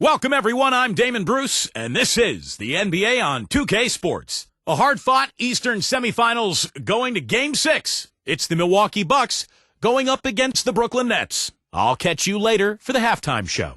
Welcome, everyone. I'm Damon Bruce, and this is the NBA on 2K Sports. A hard-fought Eastern semifinals going to Game 6. It's the Milwaukee Bucks going up against the Brooklyn Nets. I'll catch you later for the halftime show.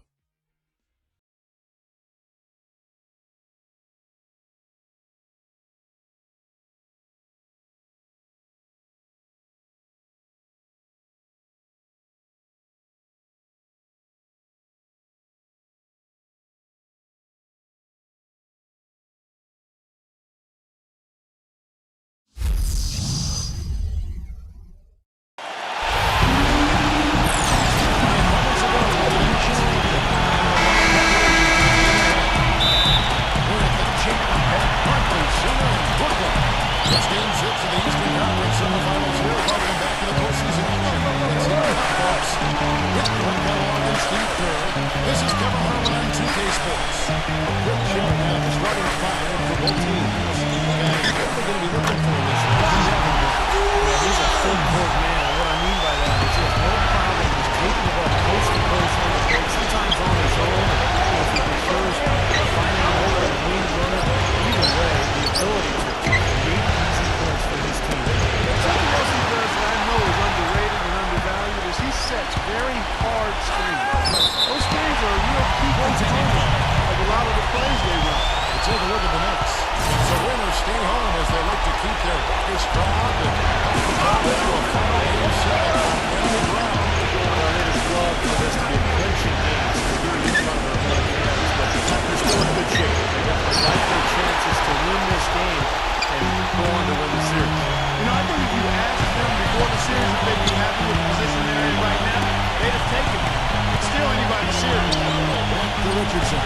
It's Game 6 of the Eastern Conference Semifinals here. Welcome back to the postseason. It's the Bucks with Greg Kellogg and Steve Kerr. This is Kevin Harlan on 2K Sports. A quick check now, the starting five for both teams. And what are they going to be looking for this year? He's a full-court man. And what I mean by that is he has no problem just taking the ball coast to coast on the court, sometimes on his own, if he prefers finding a hole and wing runner. Either way, the ability to create easy points for his team. Something else he does that I know is underrated and undervalued is he sets very hard screens. Those screens are a real key component of a lot of the plays they run. Let's take a look at the Nets. So winners stay home as they look to keep their record strong and propel into a final Game 7 on the ground. They just love for this to be a clinching game. So here in front of their home fans, but they're still in good shape. They got the likely chances to win this game and go on to win the series. You know, I think if you asked them before the series if they'd be happy with the position they're in right now, they'd have taken it. It's still anybody's series. Back to Richardson.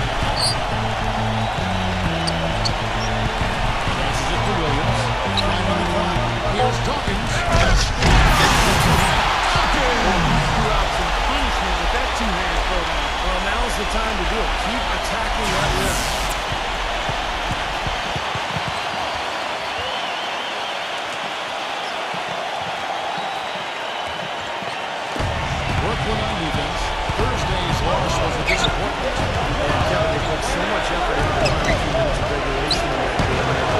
Passes it to Williams. Time on the clock. Here's Dawkins. Threw out some punishment with that two-handed throw down. Well, now's the time to do it. Keep attacking that rim. Brooklyn on defense. Thursday's loss was a disappointment. And Kevin, they put so much effort into the final 2 minutes of regulation in that game.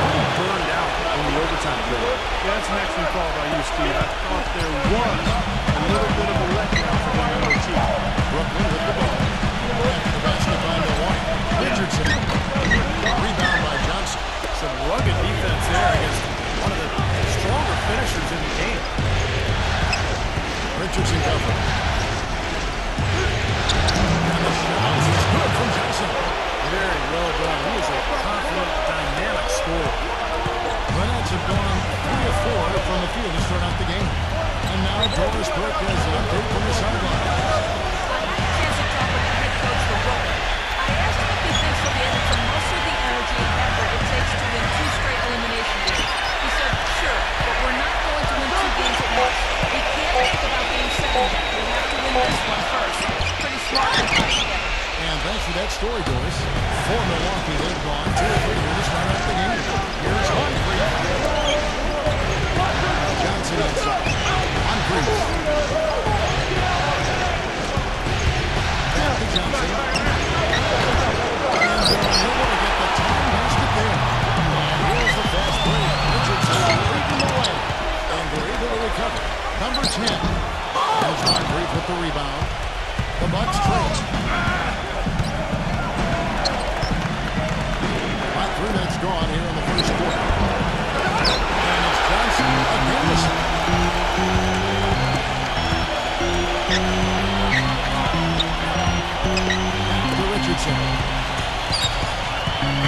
And burned out in the overtime period. Yeah, that's an excellent call by you, Steve. I thought there was a little bit of a letdown for the other team. Brooklyn with the ball. Back to the basket by Milwaukee. Richardson. Rebound by Johnson. Some rugged defense there against one of the stronger finishers in the game. Richardson covered. And the shot is good from Johnson. Very well done. He is a confident, dynamic scorer. The Nets have gone 3 of 4 from the field to start out the game. And now Doris Burke has an update from the sideline. And thanks for that story, Doris. For Milwaukee, they've gone 2 of 3 here to start out the game. Here's Humphrey. Johnson inside. Humphrey. Back to Johnson. And they're able to get the time basket there. And here's the fast break. Richardson leading the way. And they're able to recover. Number 10. There's Humphrey with the rebound. The Bucks trail. About 3 minutes gone here in the first quarter. And it's Johnson again. To Richardson.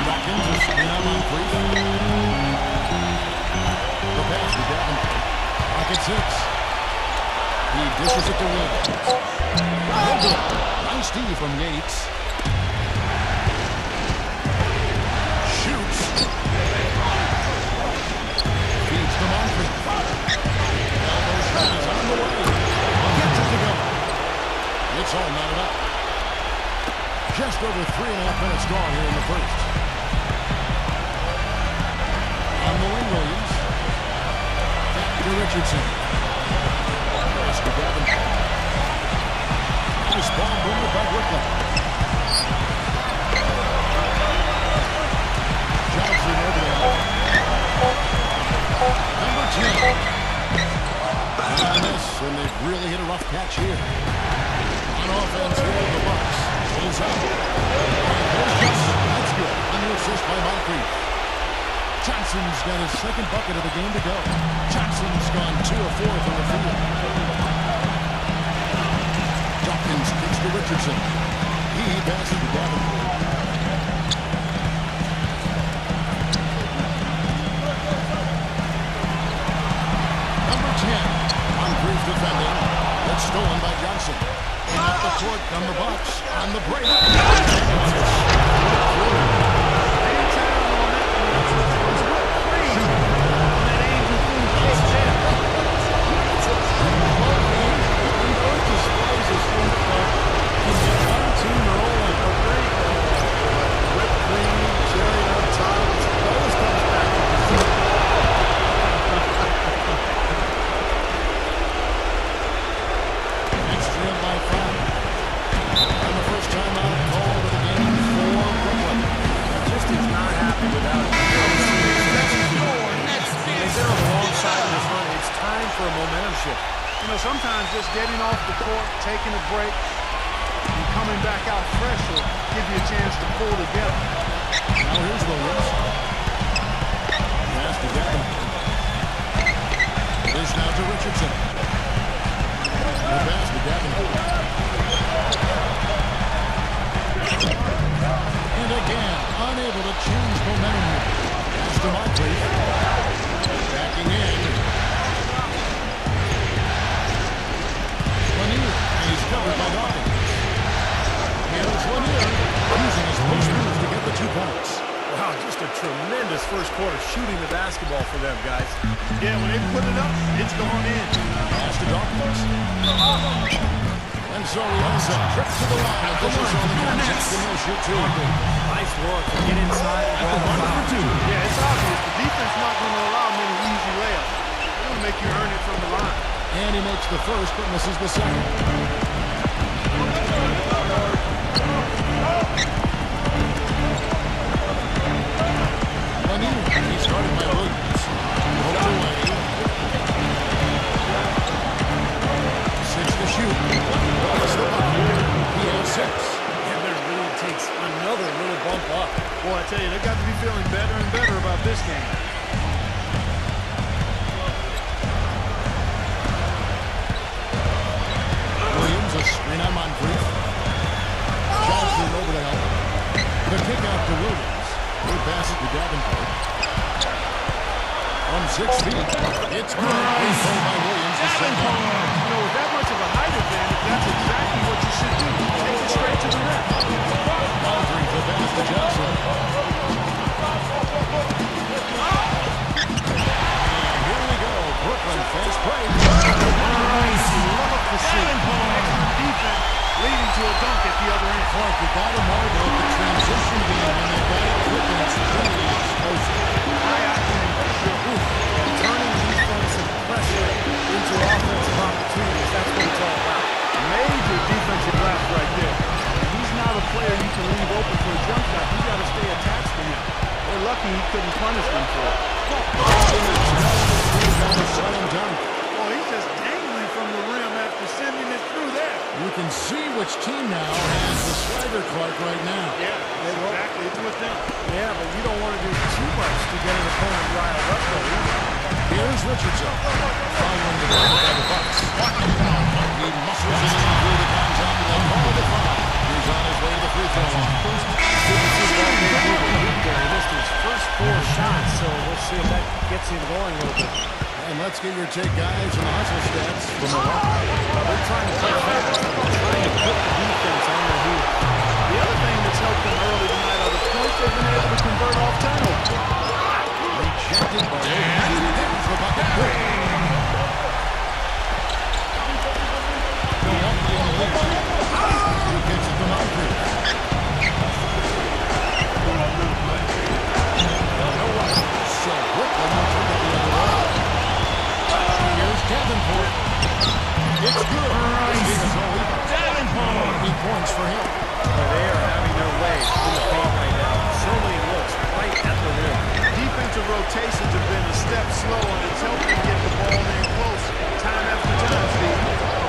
Dawkins is spin out on 3. The pass to Davenport. Pocket 6. He dishes it to Williams. Nice D from Yates. Shoots. Feeds to Moncrief. Elbow shot is on the way. Gets it to go. It's all knotted up. Just over 3.5 minutes gone here in the first. On the wing, Williams. Back to Richardson. Pass to Davenport. This ball moved by Brooklyn. really hit a rough catch here. On offense here, the Bucks. Goes up. And there's Johnson. That's good. On the assist by Moncrief. Johnson's got his second bucket of the game to go. Johnson's gone 2 of 4 from the field. Dawkins kicks to Richardson. He passes to Davenport. Number 10. Moncrief defending. That's stolen by Johnson. And at the court from the Bucks on the break. You know, sometimes just getting off the court, taking a break, and coming back out fresh will give you a chance to pull together. Now here's Williams. Pass to Davenport. It is now to Richardson. The pass to Davenport. And again, unable to change momentum here. Pass to Moncrief. Backing in. And he's covered by Dawkins. Here's Lanier using his post moves to get the 2 points. Wow, just a tremendous first quarter shooting the basketball for them, guys. Yeah, when they put it up, it's going in. Pass to Dawkins. And so he has a trip to the line. Officials on the contest, and he'll shoot 2. Nice work to get inside and draw the foul. Yeah, it's obvious. The defense not going to allow many easy layups. They're going to make you earn it from the line. And he makes the first, but misses the second. Lanier, he started by Williams. Poked away. 6 to shoot. That's the bucket. He has 6. And there really takes another little bump up. Boy, I tell you, they've got to be feeling better and better about this game. A screen on Moncrief. Johnson over the help. The kick out to Williams. He passes to Davenport. From 6 feet. It's good. He's told by Williams to set up. You know, with that much of a height advantage, that's exactly what you should do. Take it straight to the rim. Moncrief the pass to Johnson. And here we go. Brooklyn fast break. Love to see excellent defense leading to a dunk at the other end. Clark, you got to marvel at the transition game when they got it quick and it's extremely explosive. Turning defensive pressure into offensive opportunities. That's what it's all about. Major defensive lapse right there. And he's not a player you can leave open for a jump shot. You got to stay attached to him. They're lucky he couldn't punish them for it. Oh, he's just dangling from the rim after sending it through there. You can see which team now has the swagger, Clark, right now. Yeah, exactly. It's with them. Yeah, but you don't want to do too much to get an opponent riled up though either. Here's Richardson. Following the ball by the Bucks. He muscles it in through the contact and they call the foul. He's on his way to the free throw line. He missed his first 4 shots, so we'll see if that gets him going a little bit. And let's get your take, guys, on the hustle stats from Milwaukee. They're trying to play fast. They're trying to put the defense on their heels. The other thing that's helped them early tonight are the points they've been able to convert off turnovers. Rejected by there's the bucket. Milwaukee in the lead. He gets it to Moncrief. So Brooklyn will turn it the other way. Here's Davenport. It's good. Davenport. 8 points for him. They are having their way in the paint right now. Certainly looks right at the rim. Defensive rotations have been a step slow, and it's helped them get the ball in close time after time, Steve.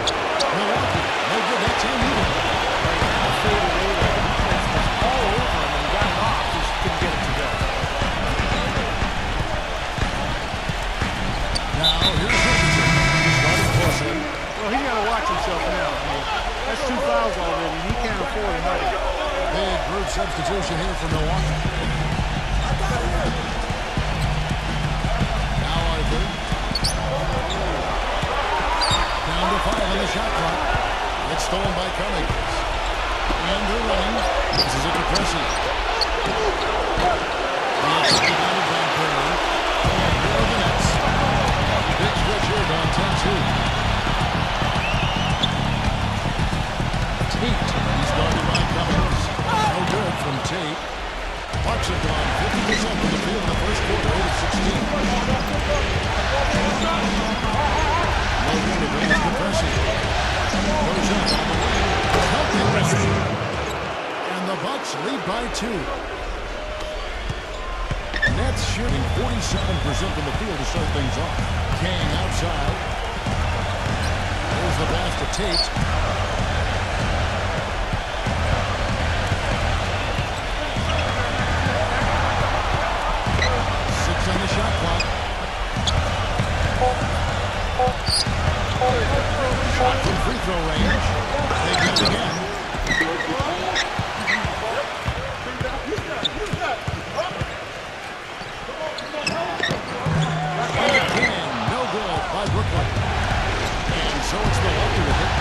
third substitution here for Milwaukee. Now Arthur. Down to 5 on the shot clock. It's stolen by Cummings. And they're running. This is it to Pressey. And it's divided by Perry. And here are the Nets. Big switch here going 10-2. Tate. He's guarded by Cummings. No good from Tate. Bucks have gone 50% from the field in the first quarter, 8 of 16. Logan advances to Pressey. Goes up on the wing. And the Bucks lead by 2. Nets shooting 47% from the field to start things off. King outside. There's the pass to Tate. 6 on the shot clock. Shot from free throw range. They get it again. Again, no good by Brooklyn. And so it's Milwaukee with it.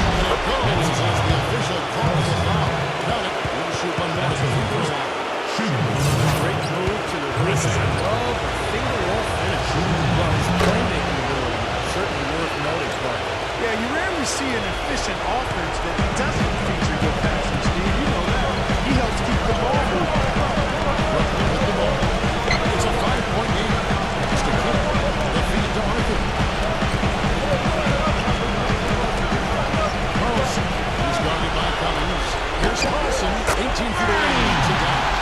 And it goes as the official calls the foul. Got it. We'll shoot one more as the free throw line. Great move to the wrist. Oh, the finger roll finish. Well, his playmaking ability certainly worth noting, but Yeah, you rarely see an efficient offense that doesn't feature good passing, Steve. You know that. He helps keep the ball moving. Brooklyn with the ball. It's a 5-point game. Just a kick. They feed it to Arthur. Carlson. He's guarded by Cummings. Here's Carlson. 18 feet away. He's a down.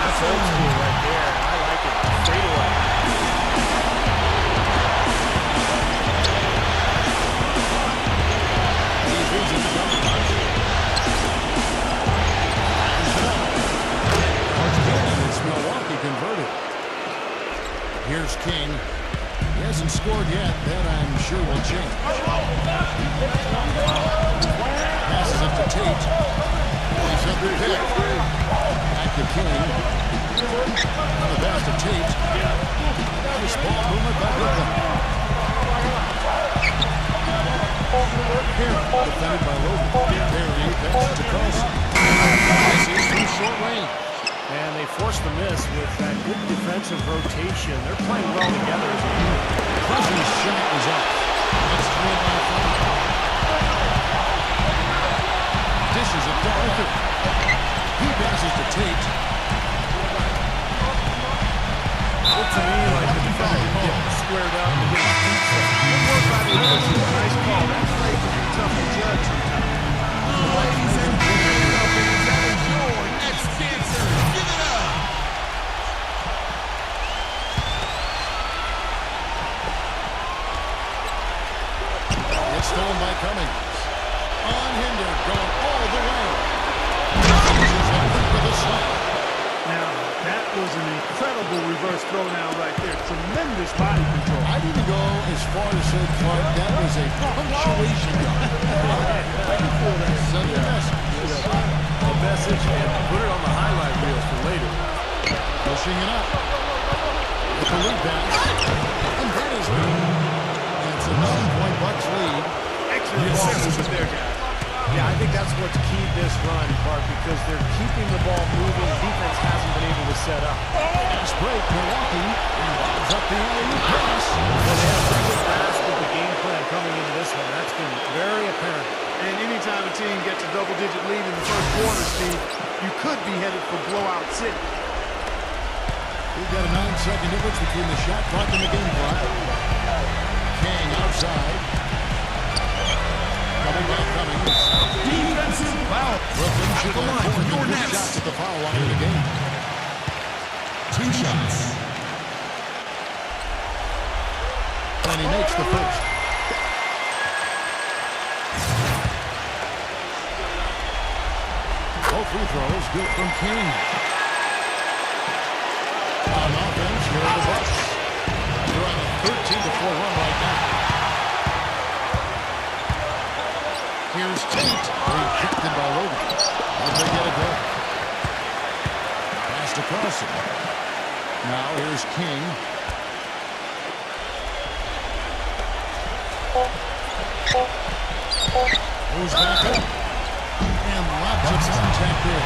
that's old school right there. I like it. Fade away. He leads it to Cummings. It's Milwaukee converted. Here's King. He hasn't scored yet. That I'm sure will change. Passes it to Tate. He's up the pick. Back to King. On the pass to Tate. Nice ball movement by Brooklyn. Here, defended by Logan. Perry passes to Carlson. Passes from short range. And they forced the miss with that good defensive rotation. They're playing well together as a unit. Pressey's shot is up. It's 3 by 5. Dishes it to Arthur. He passes to Tate. Looked to me like the defender didn't get squared up and get his feet set. Good work by the officials. Nice call. That play can be tough to judge sometimes. Ladies and gentlemen, that is your next dancer. Give it up. It's stolen by Cummings. Unhindered, going all the way. Finishes it with a slam. Now, that was an incredible reverse throwdown right there. Tremendous body control. I'd even go as far as say, Clark, that was a punctuation gun. I can feel that. Send a message. A message and put it on the highlight reel for later. Pushing it up. With the lead pass. And that is good. And it's a 9-point Bucks lead. Excellent ball there, guys. Yeah, I think that's what's keyed this run, Clark, because they're keeping the ball moving. Defense hasn't been able to set up. Nice break, Milwaukee. Involves up the alley pass. But they have a good grasp of the game plan coming into this one. That's been very apparent. And anytime a team gets a double-digit lead in the first quarter, Steve, you could be headed for blowout city. We've got a 9-second difference between the shot clock and the game clock. King outside. Coming back, Cummings. Defensive foul. Brooklyn At should the line have for 4 your good Nets. shots at the foul line in the game. 2 shots. And he makes the first. Both free throws good from King. On offense, here are the Bucks. They're on a 13-4 run right now. Here's Tate, rejected by Logan. They get it there. Passed across it. Now here's King. Moves back up. And lots of contact there.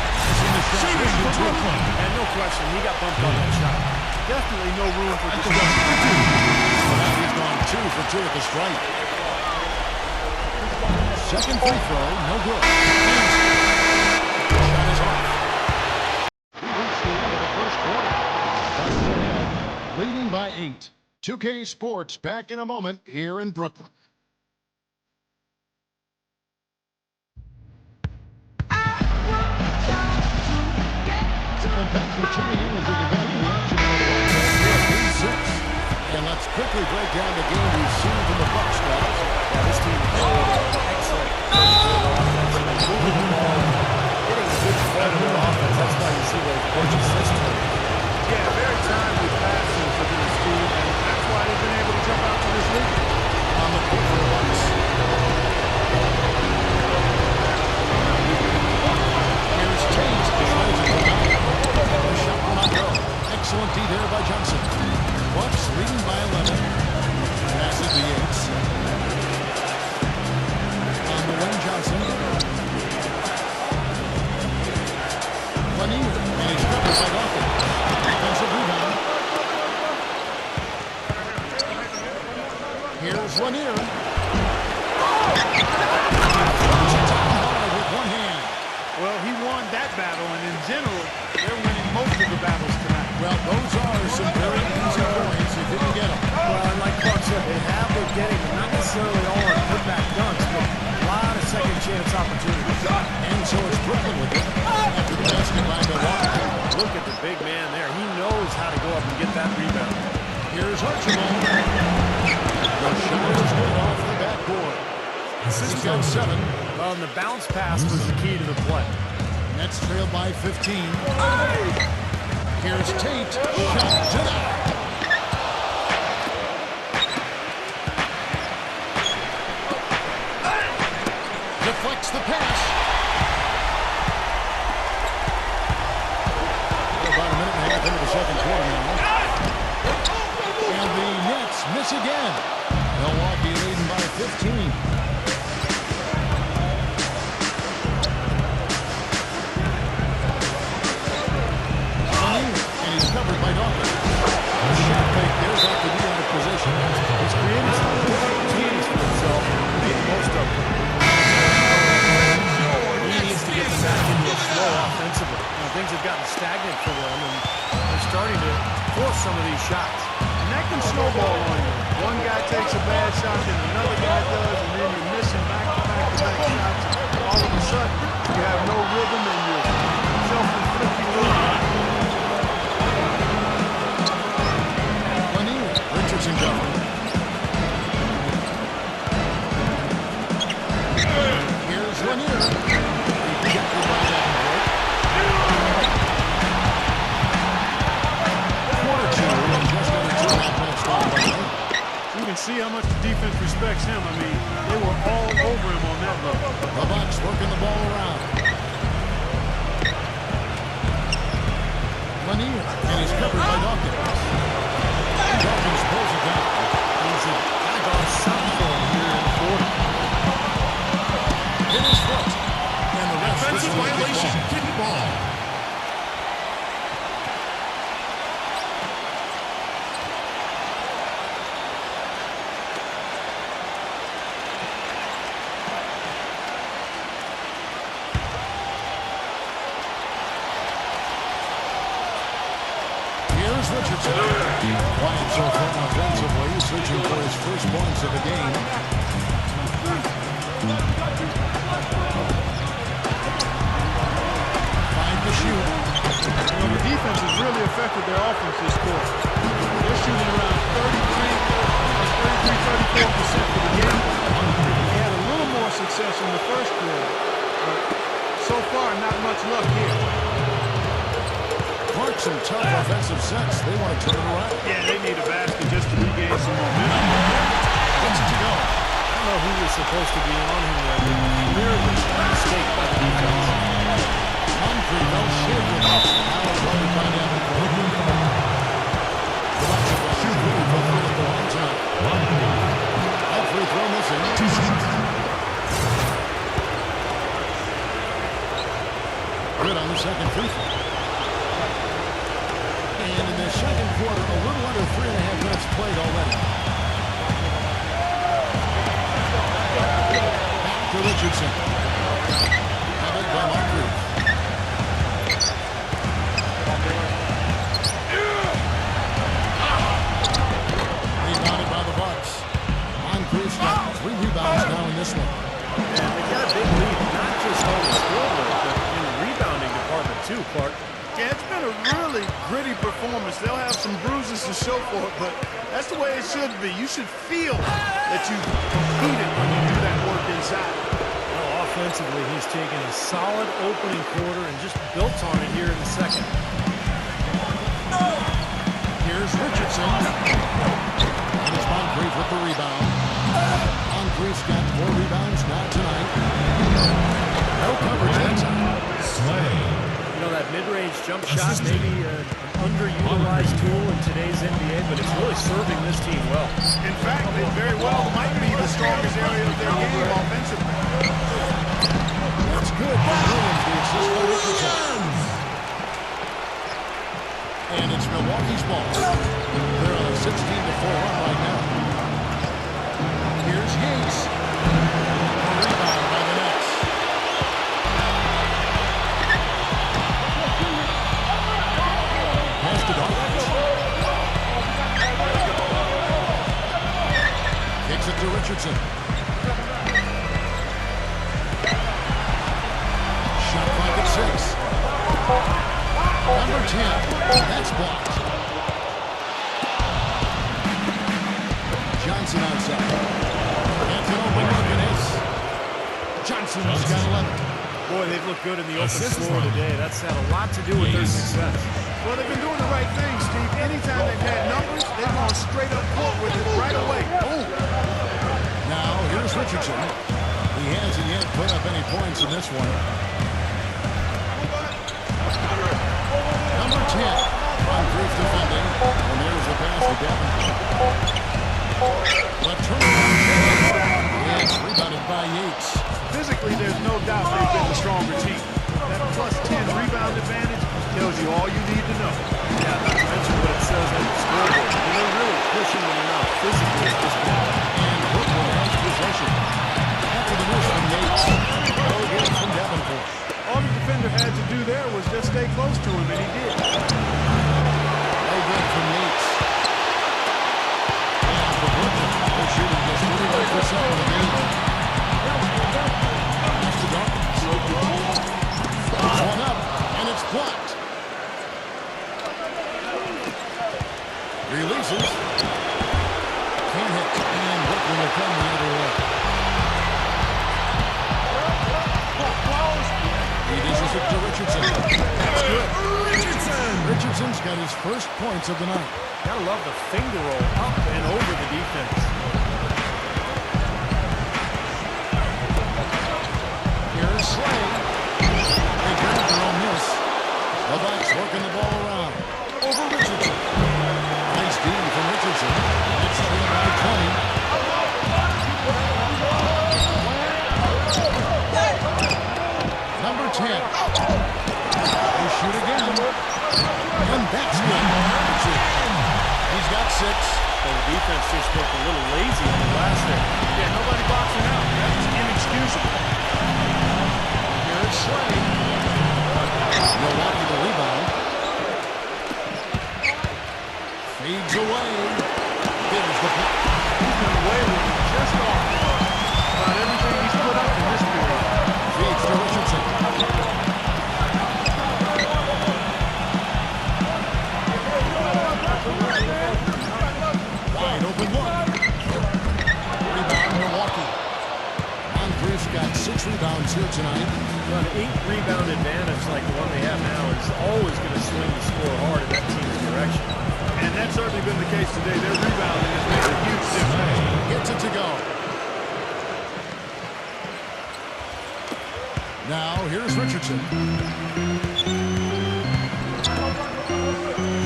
Shooting for Brooklyn. And no question, he got bumped on that shot. Definitely no room for discussion. Now he's gone 2 for 2 at the strike. Second free throw, no good. Shot is off. We reached the end of the first quarter. Bucks ahead, leading by 8. 2K Sports back in a moment here in Brooklyn. And thanks for tuning in as we get back to the action on the 3-6. And let's quickly break down the game we've seen from the Bucks, guys. Yeah, this team played excellent first quarter offense. And they moved the ball, getting a good flow to their offense. That's why you see those bunch of assists. Yeah, very timely passes for this team, and that's why they've been able to jump out to this lead. On the court for the Bucks. Here's Tate. The shot will not go. Excellent D there by Johnson. Bucks leading by 11. Passes the Yates. On the wing, Johnson. Lanier. And he's covered by Dawkins. Defensive rebound. Here's Lanier. With one hand. Well, he won that battle, and in general, they're winning most of the battles tonight. Well, those are some very easy points if you can get them. Well, and like Clark said, they have been getting them. Not necessarily all on putback dunks, but a lot of second chance opportunities. And so it's Brooklyn with it. After the basket by Milwaukee. Look at the big man there. He knows how to go up and get that rebound. Here's Archibald. The shot is good off the backboard. He's got 7. Well, and the bounce pass was the key to the play. Nets trail by 15. Here's Tate. Shot denied. Deflects the pass. About a minute and a half into the second quarter now. And the Nets miss again. Milwaukee leading by 15. Covered by Dawkins. Shot fake. There's off the D out of position. He's created some good opportunities for himself and made most of them. He needs to get them back into a flow offensively. Things have gotten stagnant for them, and they're starting to force some of these shots. And that can snowball on you. One guy takes a bad shot, then another guy does, and then you're missing back-to-back-to-back shots. And all of a sudden, you have no rhythm, and you're self-inflicting wounds. Richardson going. Here's Lanier. Rejected by Davenport. Quarter 2 and just under 2.5 minutes gone by. You can see how much the defense respects him. I mean, they were all over him on that level. The Bucks working the ball around. Lanier. And he's covered by Dawkins. Dawkins pulls it down. He's kind of gone south for him here in the quarter. Hit his foot. And the ref Offensive violation. Kick ball. Here's Richardson. Quiet so far offensively, searching for his first points of the game. Find the shoot. You know, the defense has really affected their offense this quarter. They're shooting around 33, 34% for the game. They had a little more success in the first quarter, but so far, not much luck here. Clark, some tough offensive sets. They want to turn it around. Yeah, they need a basket just to regain some momentum. Gets it to go. I don't know who was supposed to be on him there, but clearly a mistake by the defense. three fell short with this. Now it's loaded by Davenport. The Bucks will shoot really fulfilled at the wrong time. That free throw missing. Good on the second free throw. And in the second quarter, a little under 3.5 minutes played already. Back to Richardson. Have it by Moncrief. Rebounded by the Bucks. Moncrief's got 3 rebounds now in this one. And they got a big lead, not just on the scoreboard, but in the rebounding department too, Clark. Yeah, it's been a really gritty performance. They'll have some bruises to show for it, but that's the way it should be. You should feel that you competed when you do that work inside. Well, offensively, he's taken a solid opening quarter and just built on it here in the second. Here's Richardson. And it's Moncrief with the rebound. Moncrief's got 4 rebounds now tonight. No coverage that time. You know, that mid-range jump shot may be an underutilized tool in today's NBA, but it's really serving this team well. In fact, it very well might be the strongest area of their game offensively. That's good. Williams, the assist by Richardson. And it's Milwaukee's ball. They're on a 16-4 run right now. Here's Yates. A rebound by the Nets. Pass to Dawkins. Kicks it to Richardson. Shot clock at 6. Number 10. That's blocked. Johnson outside. Can't open look at this. Johnson's got 11. Boy, they've looked good in the open floor today. That's had a lot to do with their success. Well, they've been doing the right thing, Steve. Anytime they've had numbers, they've gone straight up court with it right away. Boom. Now, here's Richardson. He hasn't yet put up any points in this one. Number 10. Moncrief defending. And there's the pass to Davenport. Left turnaround. And it's rebounded by Yates. Physically, there's no doubt they've been the stronger team. That plus 10 rebound advantage tells you all you need to know. Yeah, not to mention what it says on the scoreboard. And they're really pushing them enough physically at this point. And Brooklyn has possession. After the miss from Yates. No good from Davenport. All the defender had to do there was just stay close to him, and he did. No good from Yates. And for Brooklyn, they're shooting just 31% of the game. Pass to Dawkins. One up, and it's blocked. Releases. Can't hit, and Brooklyn will come the other way. He dishes it to Richardson. That's good. Richardson's got his first points of the night. Gotta love the finger roll up and over the defense. Here's Slay. They got their own miss. The Bucks working the ball around. Over Richardson. Nice D from Richardson. It's 3-by-20. Number 10. They shoot again. And that's good. He's got 6. Well, the defense just looked a little lazy on the last there. Yeah, nobody boxing out. That's inexcusable. Here's Slay. Milwaukee the rebound. Fades away. There's the block. He's been away with it just off. About everything he's put up in this period. Feeds to Richardson. Wide open look. Rebound Milwaukee. Moncrief's got 6 rebounds here tonight. Well, an 8-rebound advantage like the one they have now is always going to swing the score hard in that team's direction. And that's certainly been the case today. Their rebounding has made a huge difference. Gets it to go. Now, here's Richardson.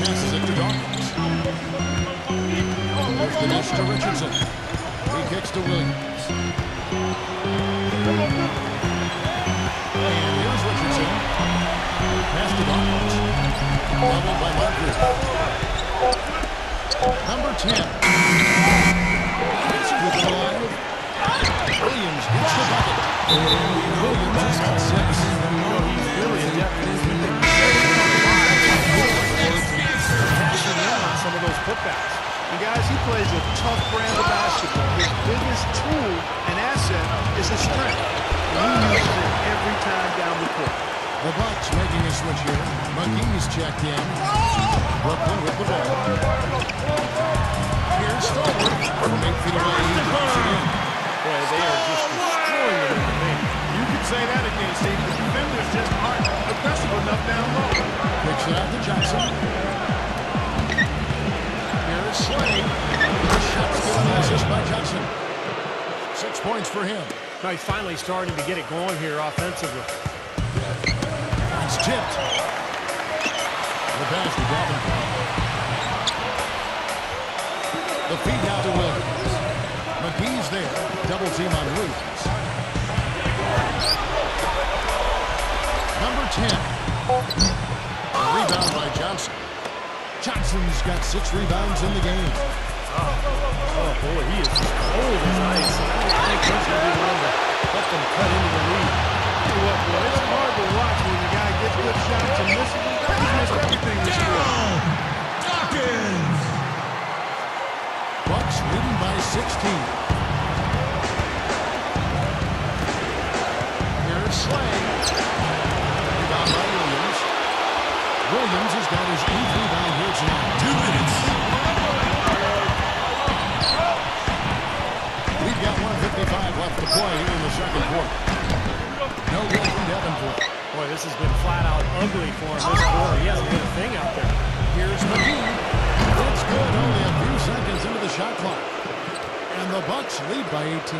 Passes it to Dawkins. There's the dish to Richardson. He kicks to Williams. And here's Richardson. Pass to Dawkins. Leveled by Moncrief. Number 10. Let's keep it alive. Williams gets the bucket. Williams has got 6. He's really adept at his cashing in on some of those putbacks. And guys, he plays a tough brand of basketball. His biggest tool and asset is his strength. And he uses it every time down the court. The Bucks making a switch here. McGee's checked in. Brooklyn with the ball. Here's Stallworth from 8 feet away. He drops it in. Boy, they are just destroying it in the paint. You can say that again, Steve. The defenders just aren't aggressive enough down low. Kicks it out to Johnson. Here's Slade. The shot's given an assist by Johnson. 6 points for him. Now he's finally starting to get it going here offensively. It's tipped. The pass to Davenport. The feed out to Williams. McGee's there. Double team on Williams. Number 10. A rebound by Johnson. Johnson's got 6 rebounds in the game. Oh, boy, he is cold as ice. And I don't think he's going to be one to let them cut into the lead. Tell you what, boy, it's hard to watch when the guy gets good shots and misses. He's missed everything this year. Dawkins! Bucks leading by 16. Here's Slade. Rebound by Williams. Williams has got his 8th rebound here tonight. 2 minutes. We've got 1:55 left to play here in the second quarter. No goal from Davenport. Boy, this has been flat out ugly for him this quarter. He hasn't hit a thing out there. Here's McGee. It's good. Only a few seconds into the shot clock. And the Bucks lead by 18.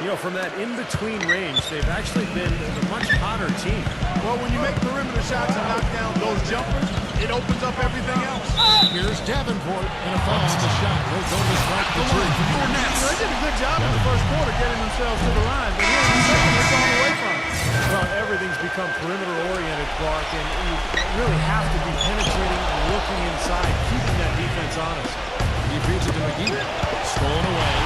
You know, from that in-between range, they've actually been a much hotter team. Well, when you make perimeter shots and knock down those jumpers, it opens up everything else. Here's Davenport and a foul on the shot. They'll go to strike the 3. They did a good job in the first quarter getting themselves to the line, but here in the second, they're gone away from it. Well, everything's become perimeter-oriented, Clark, and you really have to be penetrating and looking inside, keeping that defense honest. He feeds it to McGee. Stolen away.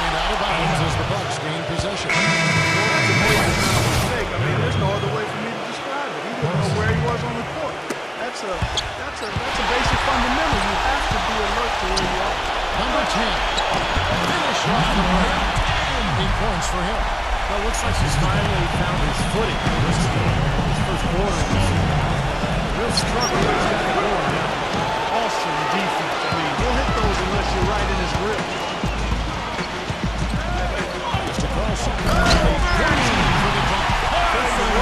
And out of bounds as the Bucks gain possession. Well, that's a major mistake. I mean, there's no other way for me to describe it. He didn't know where he was on the court. That's a basic fundamental. You have to be alert to where you are. Number 10. Finish off the break. 8 points for him. Well, it looks like he's finally found his footing in this first quarter. Real struggle. He's got it going now. Awesome defense. I mean, He'll hit those unless you're right in his grip. Mr. Carlson. For the top. I'd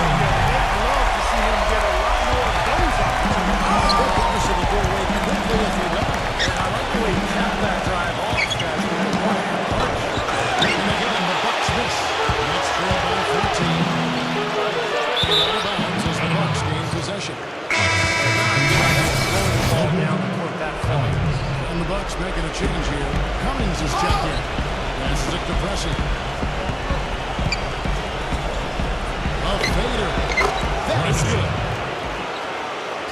love to see him get a lot more of those opportunities. Carlson will go away quickly if he does. I like the way he tapped that drive off, guys. And again, the Bucks miss. That's trailed by 13. And out of bounds as the Bucks gain possession. And the Bucks making a change here. Cummings is checked in. Passes it to Pressey. A fader. That's good.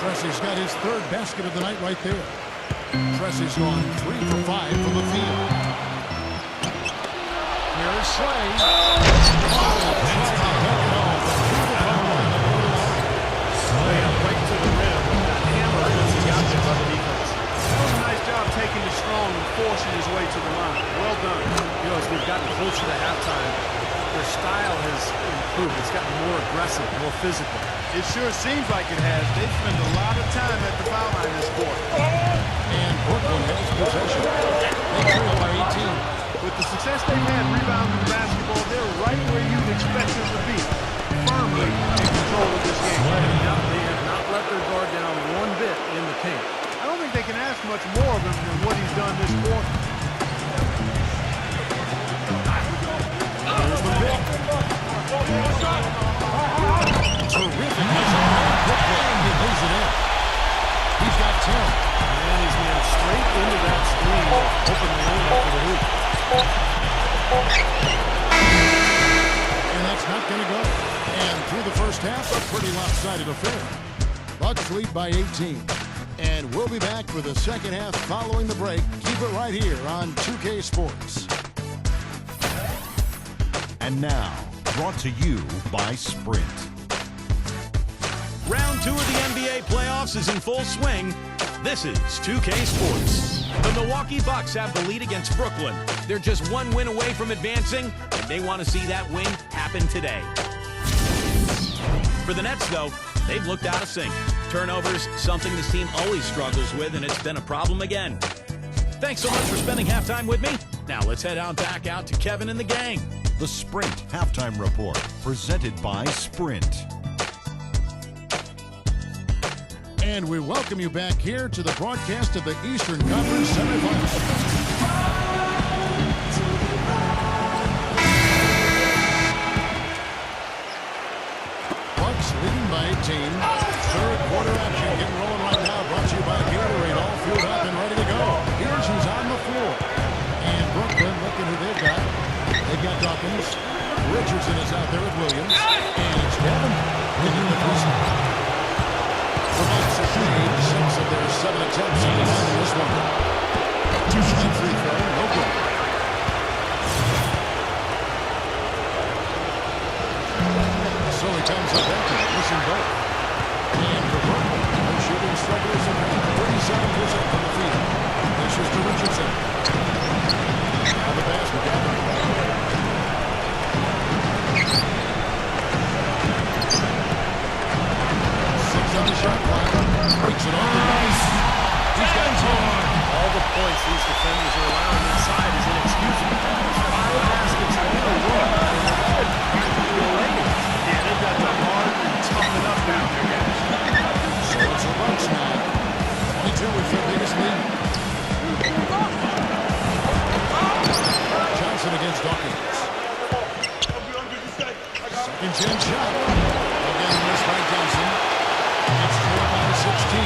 Pressey's got his 3rd basket of the night right there. Pressey's gone 3 for 5 from the field. Here's Slade. Right to the rim. That hammer once he got there by the defense. That was a nice job taking the strong and forcing his way to the line. Well done. You know, as we've gotten closer to halftime, their style has improved. It's gotten more aggressive, more physical. It sure seems like it has. They've spent a lot of time at the foul line this quarter. And Brooklyn has possession. They trail by 18. With the success they've had rebounding the basketball, they're right where you'd expect them to be. Firmly in control of this game. They have not let their guard down one bit in the paint. I don't think they can ask much more of him than what he's done this quarter. Here's the pick. first half, a pretty lopsided affair. Bucks lead by 18. And we'll be back for the second half following the break. Keep it right here on 2K Sports. And now, brought to you by Sprint. Round 2 of the NBA playoffs is in full swing. This is 2K Sports. The Milwaukee Bucks have the lead against Brooklyn. They're just one win away from advancing, and they want to see that win happen today. For the Nets, though, they've looked out of sync. Turnovers, something this team always struggles with, and it's been a problem again. Thanks so much for spending halftime with me. Now let's head back out to Kevin and the gang. The Sprint Halftime Report, presented by Sprint. And we welcome you back here to the broadcast of the Eastern Conference Semifinals. Bucks leading by 18. Third quarter action getting rolling right now. Brought to you by Gatorade. All fueled up and ready to go. Here's who's on the floor. And Brooklyn, looking who they've got. They've got Dawkins. Richardson is out there with Williams. And it's Devin. The Bucks have made 6 of their 7 attempts in this one. 2-shot free throw, no good. So he comes up empty, missing both. And for Brooklyn, their shooting struggles and 37% from the field. This is to Richardson. On the basket, Gavin. On the shot clock, breaks it off the ice. He's got 10. All the points these defenders are allowing inside is inexcusable. 5 baskets in a row. Yeah, they've got the hard and tough enough down there, guys. So it's the Bucks now. 22 is their biggest lead. Johnson against Dawkins. Second chance shot. Again missed by Johnson. It's 4-16.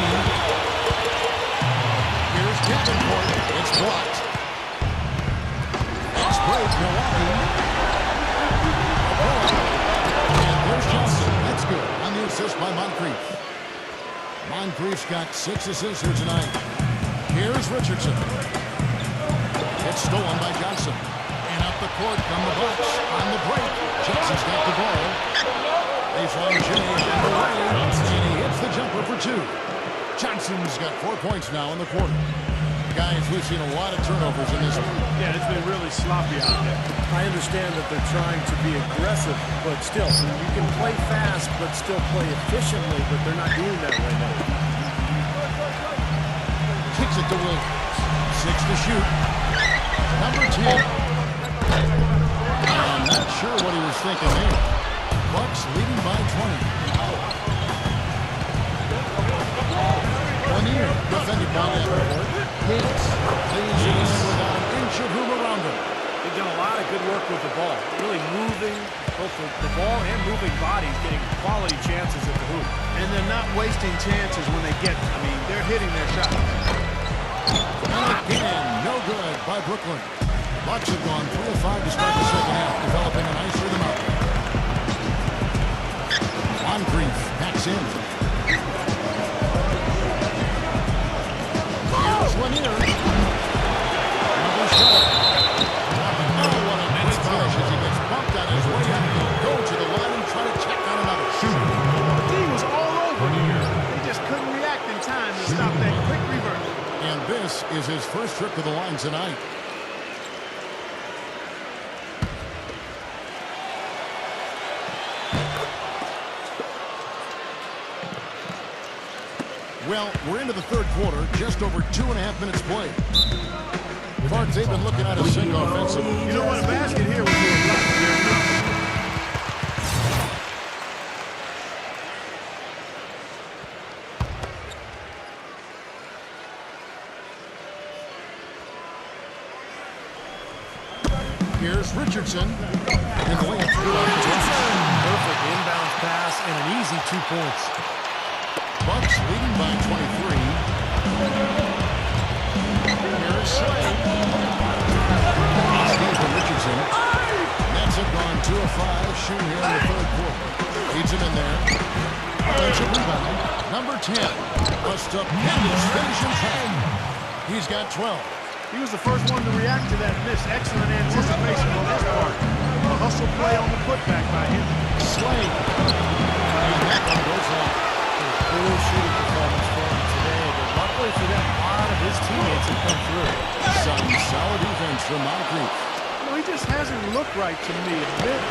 Here's Davenport. It's blocked. Next break, Milwaukee. And there's Johnson. That's good. On the assist by Moncrief. Moncrief's got 6 assists here tonight. Here's Richardson. It's stolen by Johnson. And up the court come the Bucks. On the break, Johnson's got the ball. They find Jay and away, and he hits the jumper for 2. Johnson's got 4 points now in the quarter. Guys, we've seen a lot of turnovers in this one. Yeah, it's been really sloppy out there. I understand that they're trying to be aggressive, but still, you can play fast, but still play efficiently, but they're not doing that right now. Kicks it to Williams. 6 to shoot. Number 10. I'm not sure what he was thinking there. Bucks leading by 20. Lanier defended by Davenport. Hits. Leaves it in without an inch of room around him. They've done a lot of good work with the ball. Really moving both the ball and moving bodies, getting quality chances at the hoop. And they're not wasting chances when they get them. I mean, they're hitting their shots. And again, no good by Brooklyn. Bucks have gone 3 of 5 to start the second half, developing a nice rhythm out there. Moncrief backs in. Here's Lanier. Another shot. Oh, what a nice finish as he gets bumped on his way up. Go to the line and try to check on another. He was all over here. He just couldn't react in time to stop that quick reverse. And this is his first trip to the line tonight. Well, we're into the third quarter, just over 2.5 minutes played. Clark, they've been looking at a single offensive. You know what? A basket here would do a lot. Here's Richardson. And the layup through. Perfect inbounds pass and an easy 2 points. Bucks leading by 23. Here's Slade. Steve for Richardson. Nets have gone 2 of 5 shooting here in the third quarter. Leads him in there. 10. A stupendous finish in track. He's got 12. He was the first one to react to that miss. Excellent anticipation on his part. A hustle play on the putback by him. Slade. And that one goes long. Poor shooting performance for him today, but luckily for them, a lot of his teammates have come through. Some solid defense from Moncrief. Well, he just hasn't looked right to me. A bit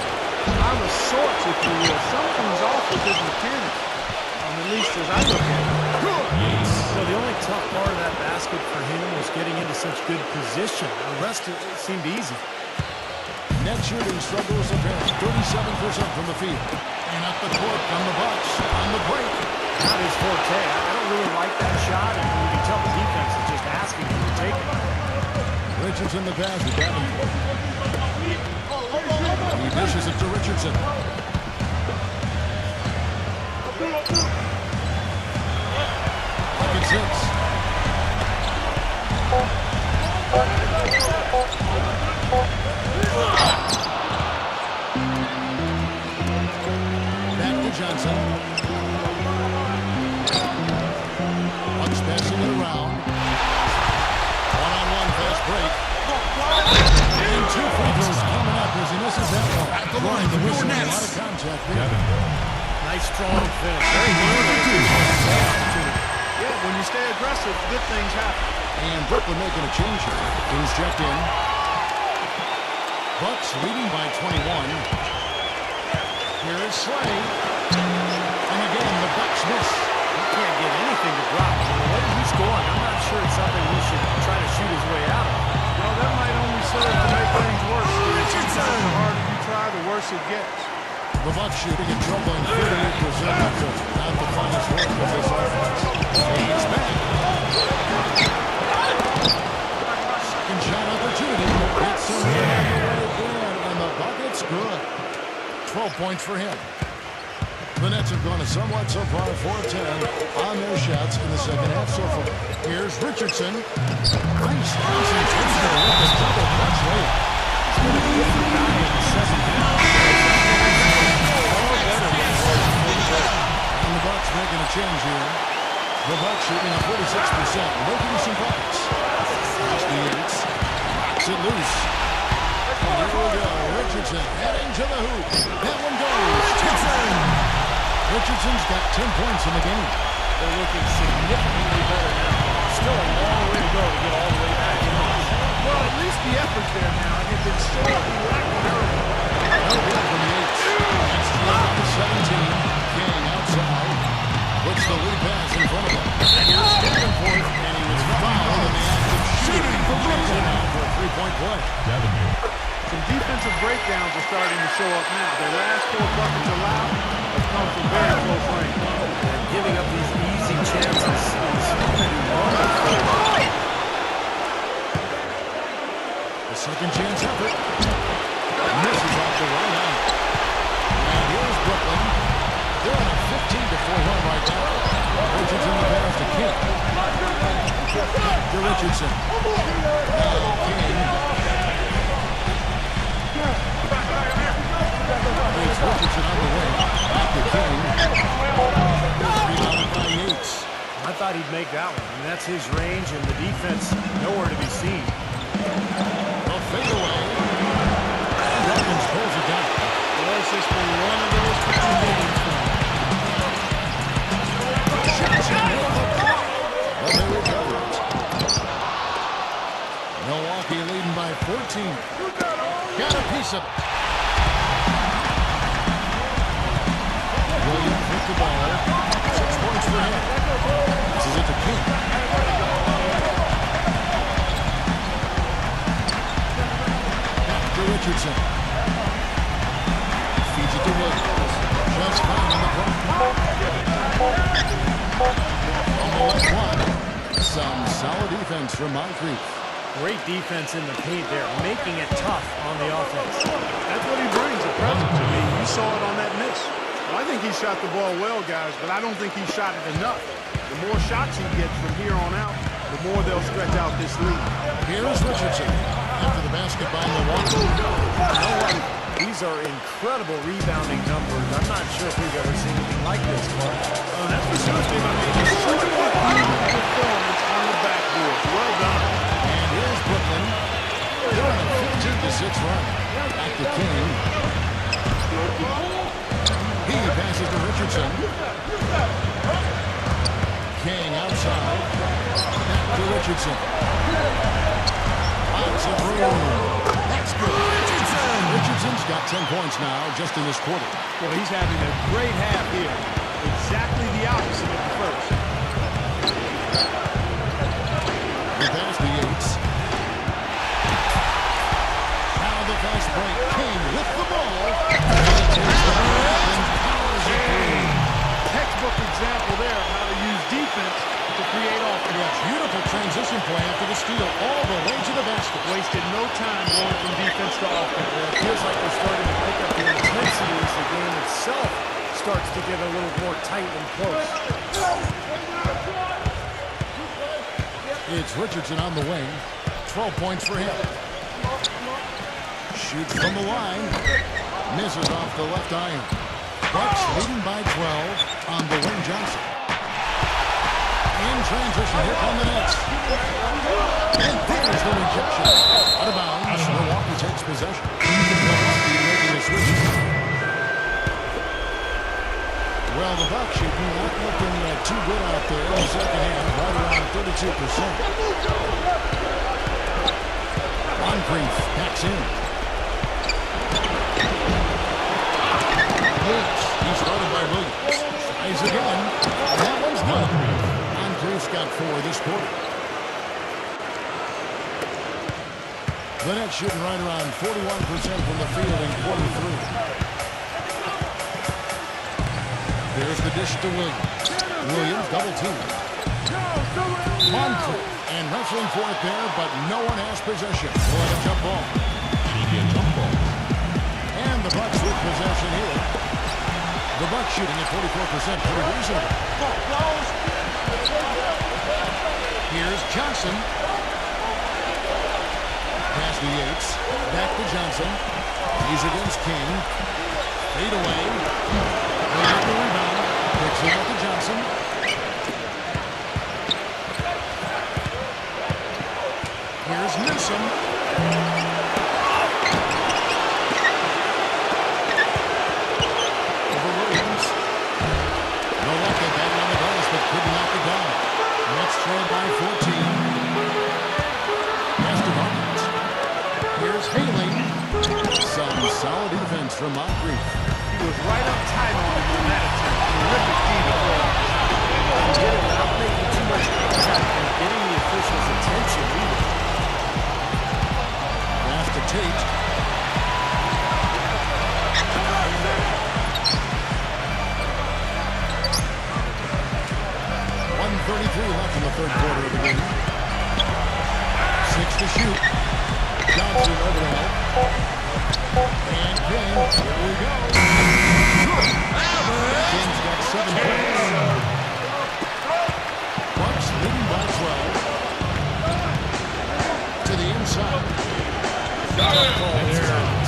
out of sorts, if you will. Something's off with his mechanics. At least as I look at it. So the only tough part of that basket for him was getting into such good position. The rest of it seemed easy. Net shooting struggles apparent. 37% from the field. And up the court from the Bucks on the break. Not his forte. I don't really like that shot, and you can tell the defense is just asking him to take it. Richardson the pass to Davenport. He dishes it to Richardson. Pocket 6. Back to Johnson. Bucks passing it around. One-on-one fast break. And 2 free throws coming up as he misses that one. At the line, the A lot Nets. of contact there. Nice, strong finish. Very good. Yeah, when you stay aggressive, good things happen. And Brooklyn making a change here. Who's checked in. Bucks leading by 21. Here is Slade. And again, the Bucks miss. He can't get anything to drop. The way he's going, I'm not sure it's something he should try to shoot his way out of. Well, that might only serve to make things worse. Richardson. The harder you try, the worse it gets. The Bucks shooting and troubling 38% effort. Not the finest work of this offense. Fades back. Second shot opportunity. It's a again, and the bucket's good. 12 points for him. The Nets have gone a somewhat subpar 4-10 on their shots in the second half so far. Here's Richardson. Nice concentration with a double clutch layup. He's going to be a guy in the second half. And the Bucks making a change here. The Bucks shooting at 46%, making some buckets. That's the Yates. Knocks it loose. And here we go. Richardson heading to the hoop. That one goes. Richardson's got 10 points in the game. They're looking significantly better now. Still a long way to go to get all the way back in this. Well, at least the effort's there now. If it's short, you lack the nerve. No good from Yates. That's 12-17. King outside. Puts the lead pass in front of him. And here's Davenport. And he was fouled in the act of shooting from Brooklyn for a 3-point play. Some defensive breakdowns are starting to show up now. Their last 4 buckets allowed have come from very close range. And giving up these easy chances is The second chance effort. Misses off the right arm. And here's Brooklyn. They're on a 15-4 run right now. Richardson the pass to King. To Richardson. Now King. It's Richardson on the wing. Back to King. Rebounded by Yates. I thought he'd make that one. I mean, that's his range, and the defense nowhere to be seen. A fadeaway. And Dawkins pulls it down. Well, it's just been one of those kind of games. But they recover it. Milwaukee leading by 14. Got a piece of it. Williams with the ball. 6 points for him. This is it to King. Back to Richardson. Feeds it to Williams. Just fine on the front. On the left one. Some solid defense from Moncrief. Great defense in the paint there, making it tough on the offense. That's what he brings, a presence to me. You saw it on that miss. Well, I think he shot the ball well, guys, but I don't think he shot it enough. The more shots he gets from here on out, the more they'll stretch out this lead. Here's Richardson after the basket by Milwaukee. You know what? He's These are incredible rebounding numbers. I'm not sure if we've ever seen anything like this, Clark. Oh, that's for sure, Steve. I mean, it's such a huge performance on the backboard. Well done. And here's Brooklyn. They're on a 15-6 run. Back to King. He passes to Richardson. King outside. Back to Richardson. Lots of room. That's good. Richardson's got 10 points now just in this quarter. Well, he's having a great half here. Exactly the opposite of the first. He passed the Yates. Now the fast break. King with the ball. And takes the ball and powers it through. Textbook example there of how to use defense to create offense. Yes, beautiful transition play after the steal all the way to the basket. Wasted no time going from defense to offense. It feels like they're starting to pick up the intensity as the game itself starts to get a little more tight and close. It's Richardson on the wing. 12 points for him. Shoots from the line. Misses off the left iron. Bucks leading by 12 on the wing. Johnson. In transition, here come the Nets. And there's the rejection. Out of bounds. Milwaukee takes possession. Milwaukee making the switch. Well, the Bucks shooting not looking too good out there in the second half, right around 32%. Moncrief backs in. He's started by Williams. Tries again. That one's good. Moncrief's got 4 this quarter. The Nets shooting right around 41% from the field in quarter 3. There's the dish to Williams. Williams double team. Moncrief and wrestling for it there, but no one has possession. We'll have a jump ball. Maybe a jump ball. And the Bucks with possession here. The Bucks shooting at 44%, pretty reasonable. Here's Johnson. Pass the Yates. Back to Johnson. He's against King. Fade away. Got the rebound. Picks it out to Johnson. Here's Newsom. Over Williams. No luck at that on the glass, but couldn't knock it down. Nets trail by 14. Pass to Hawkins. Here's Haley. Some solid defense from Moncrief. He was right up tight on him on that attempt. Terrific defense. He did it without making too much contact and getting the officials' attention either. Pass to Tate. 1:33 left in the third quarter of the game. 6 to shoot. Johnson over the help. And King, here we go. King's got 7 points. Bucks leading by 12. To the inside.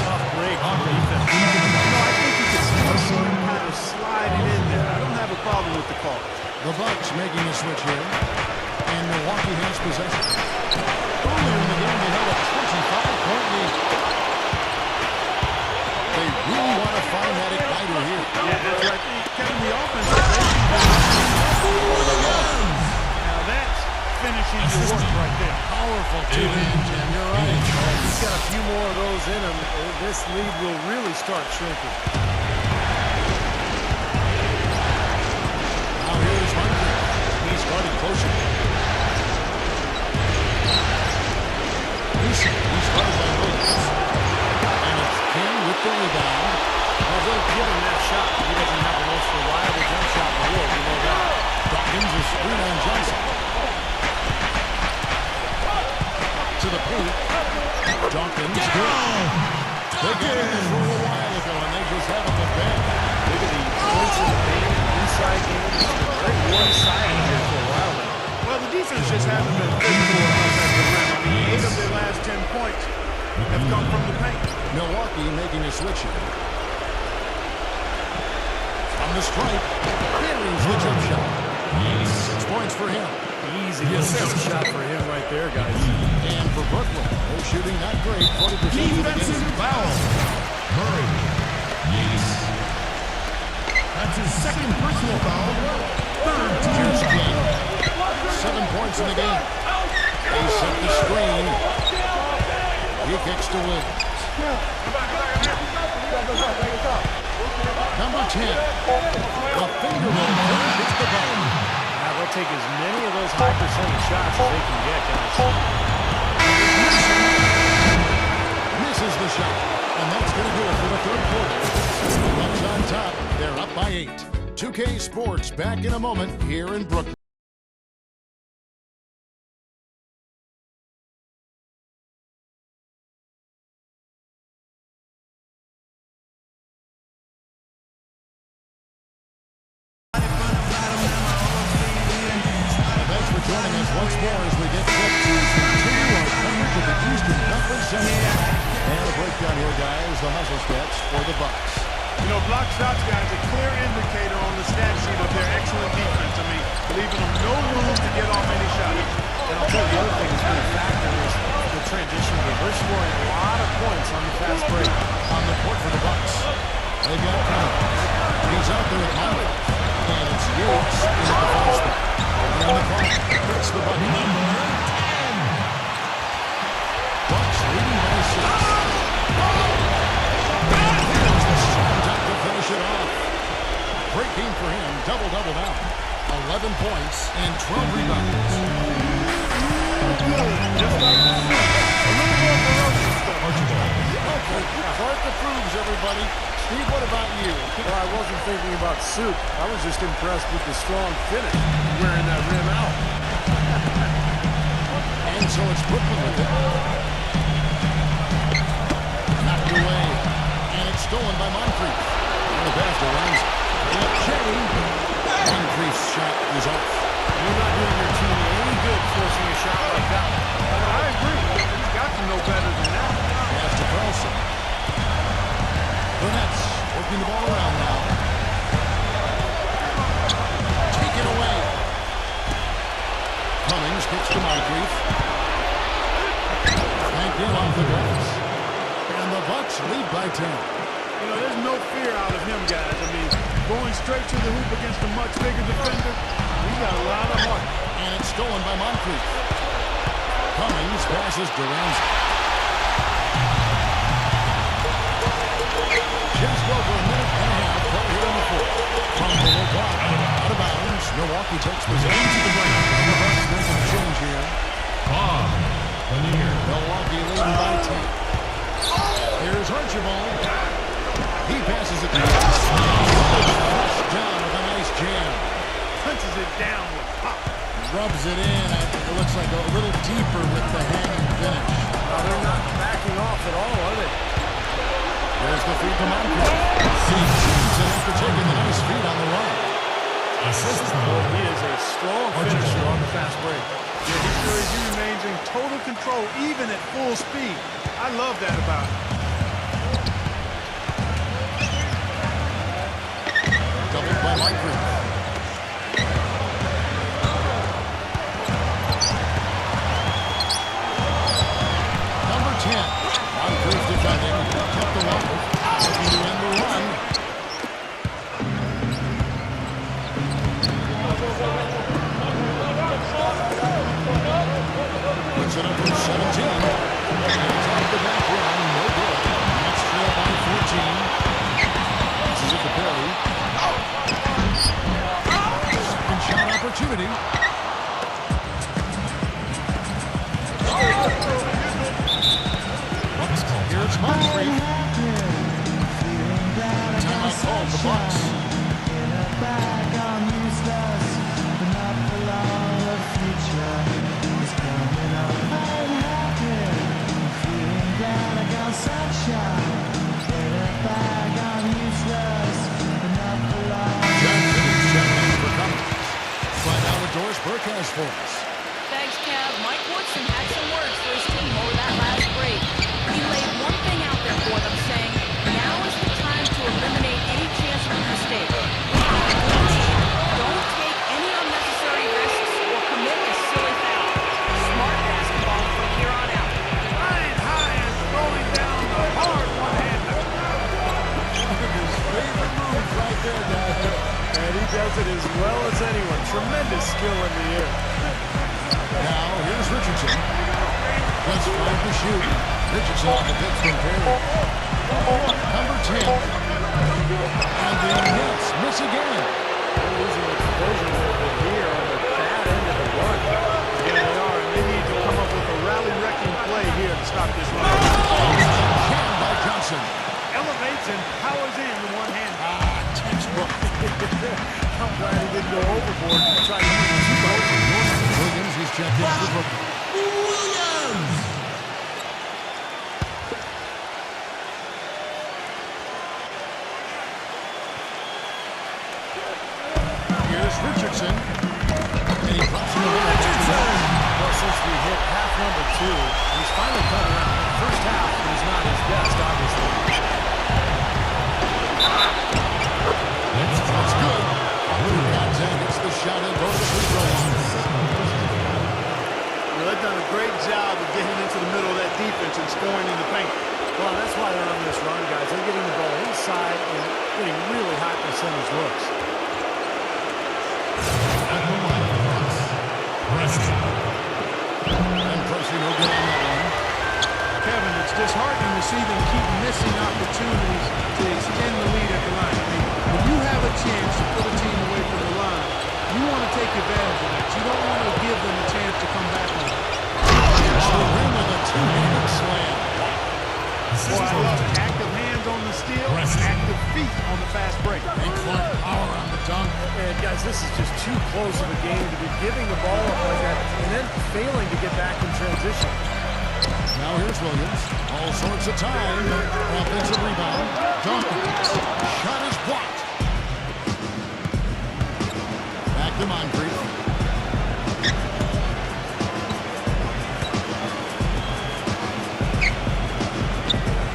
Tough break on defense. I think you can still see him kind of sliding in there. I don't have a problem with the call. The Bucks making a switch here. And Milwaukee has possession. Earlier in the game, they held a 25-point lead. They really want to find that igniter here. Yeah, that's right. Kevin, the offense. Now that's finishing the work right there. Powerful too. Jim, you're right. He's got a few more of those in him. This lead will really start shrinking. Now here's Moncrief. He's guarded closer. He's guarded by Williams. And it's King with the rebound. Well, they'll give him that shot. He doesn't have the most reliable jump shot in the world. You know that. Dawkins is screen on Johnson. To the paint. Dawkins good. They got in this rule a while ago, and they just haven't been bad. Look at the points in the paint, inside game. Very one-sided here for a while now. Well, the defense just hasn't been physical enough at the rim. I mean, 8 of their last 10 points have come from the paint. Milwaukee making a switch here. From the stripe, here's the jump shot. 6 points for him. Easy little shot for him right there, guys. And for Brooklyn, they're shooting not great, 40% of the Defensive game. foul. Murray. Yes. That's his second personal foul. Third team's game. 7 points in the game. They set the screen. He kicks to Williams. Number 10. The finger roll hits the button. Now they'll take as many of those high percentage shots as they can get, guys. Misses the shot. And that's going to do it for the third quarter. Bucks on top. They're up by 8. 2K Sports back in a moment here in Brooklyn. Thanks for joining us once more as we get set to continue our coverage of the Eastern Conference Semifinals. And a breakdown here, guys, the hustle stats for the Bucks. You know, block shots, guys, a clear indicator on the stat sheet of their excellent defense. I mean, leaving them no room to get off any shot. And I'll tell you the other thing that's been a factor is the transition game. They're scoring a lot of points on the fast break. On the court for the Bucks. They've got Cummings. He's out there with Monroe. And it's Yates in the foul spot. And the clock hits the button. Bucks leading by 6. Here's the strong top to finish it off. Great game for him. Double-double now. 11 points and 12 rebounds. Just like that. A little more ferocious stuff. Okay, Clark approves, everybody. Steve, what about you? Well, I wasn't thinking about soup. I was just impressed with the strong finish, wearing that rim out. And so it's Brooklyn with it. Knocked away. And it's stolen by Moncrief. And the pass to Ramsey. Jay. Moncrief's shot is off. You're not doing your team any good forcing a shot like that. I agree. He's got to know better than that. Pass to Carlson. The Nets working the ball around now. Taken away. Cummings kicks to Moncrief. Banked in off the glass. And the Bucks lead by 10. You know, there's no fear out of him, guys. I mean, going straight to the hoop against a much bigger defender, he's got a lot of heart. And it's stolen by Moncrief. Cummings passes to Ramsey. Just over a minute and a half play here in the fourth. From the low block, out of bounds. Milwaukee takes possession to the break. The Bucks making a change here. Milwaukee leading by 10. Here's Archibald. He passes it down. Flushed down with a nice jam. Punches it down with pop. Rubs it in. It looks like a little deeper with the hanging finish. They're not backing off at all, are they? There's the feed to Moncrief. And after taking the nice feed on the run. Well, he is a strong finisher on the fast break. Yeah, he sure is. He remains in total control, even at full speed. I love that about him. Doubled by Moncrief. Number 10. Moncrief defending. Kept the one. Looking to end the run. Puts it up from 17. And top the back run. No good. Next trail by 14. This is at the Perry. Second shot opportunity. Here's Moncrief. Timeout called the Bucks. Doris Burke has for us. Thanks, Kev. Mike Woodson had some words for his team over that last break. He does it as well as anyone. Tremendous skill in the air. Now, here's Richardson. Just 5 to shoot. Richardson on the pitch from Perry. Number 10. And the Nets miss again. They're losing exposure a little bit here on the bad end of the run. Yeah, they are, and they need to come up with a rally-wrecking play here to stop this run. Jammed by Johnson. Elevates and powers in with one hand. Textbook. I'm glad he didn't go overboard and try to make it too much. Williams, he's checked in for Brooklyn. Williams! Here's Richardson. And he drops him away. Well, since we hit half number 2, he's finally come around. The first half was not his best, obviously. That's good. Gonzaga hits the shot and goes to free throw line. Well, they've done a great job of getting into the middle of that defense and scoring in the paint. Well, that's why they're on this run, guys. They're getting the ball inside and getting really high percentage looks. At the line, and Pressing will get on that one. Kevin, it's disheartening to see them keep missing opportunities to extend the lead at the line. I mean, when you have a chance to put a team away from the line, you want to take advantage of that. You don't want to give them a chance to come back on it. Here's the rim with a two-handed slam. Boy, I love it. Active hands on the steal, active feet on the fast break. And Clark power on the dunk. And guys, this is just too close of a game to be giving the ball up like that and then failing to get back in transition. Now here's Williams. All sorts of time. Offensive rebound. Dawkins. Shot is blocked. Back to Moncrief.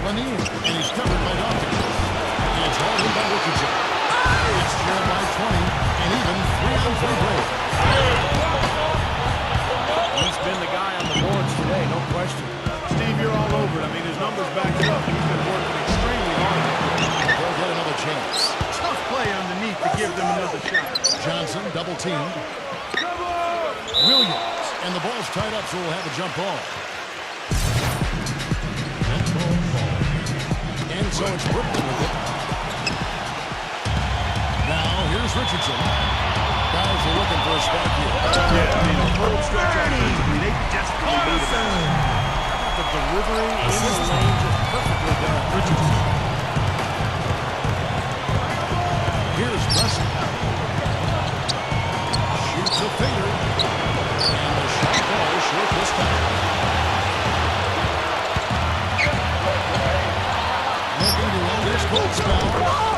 Lanier. And he's covered by Dawkins. And it's hauled in by Richardson. It's trailed by 20. And even 3-on-3 break. He's been the guy on the boards today, no question. Steve, you're all over it. I mean, his numbers back it up. He's been working extremely hard. They'll get another chance. Tough play underneath to give them another shot. Johnson double teamed. Williams. And the ball's tied up, so we'll have a jump ball. And so it's Brooklyn with it. Now, here's Richardson. Guys are looking for a spark here. Yeah, I mean, a whole stretch offensively, they desperately need it. The delivery in the lane just perfectly done. Richardson. Here's Preston. Shoots a finger. And the shot falls short this time. Looking to end this cold spell.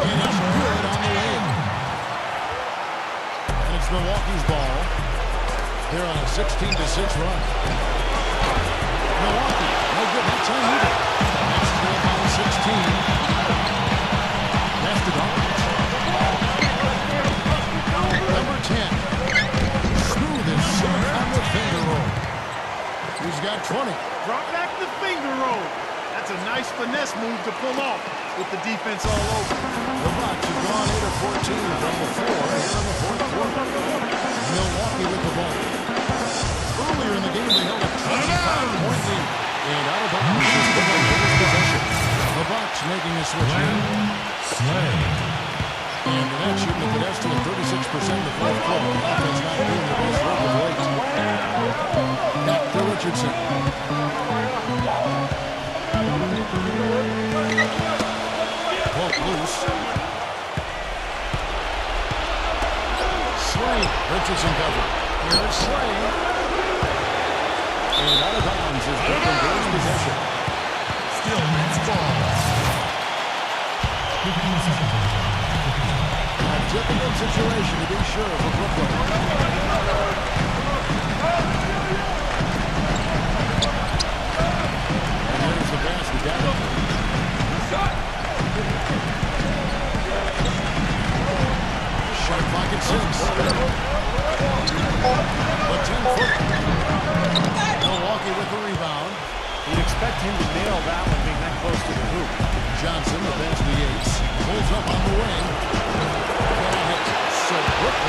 And it's good on the lane. And it's Milwaukee's ball. They're on a 16-6 run. Milwaukee, no good that time either. Next 12 on 16. That's the Dawkins. Number 10. Smooth as silk on the finger roll. He's got 20. Drop back the finger roll. That's a nice finesse move to pull off with the defense all over. The Bucks have gone 8 of 14 from the floor here in the fourth quarter. Milwaukee with the ball. Earlier in the game, they held a 25-point lead. And out of bounds is the Bucks' possession. The Bucks making a switch here. And that shooting the pedestrian 36% in the fourth quarter. The offense not doing the best work of late. Back to Richardson. Poke loose. Slay. Richardson covered. Here's Slay. And out of bounds is Brooklyn Girls possession. Still Nets ball. A difficult situation to be sure for Brooklyn. And here's the pass to Gavin. Shot clock at 6. A 10-foot. Milwaukee with the rebound. You'd expect him to nail that one being that close to the hoop. Johnson, the pass to Yates. Pulls up on the wing. So Brooklyn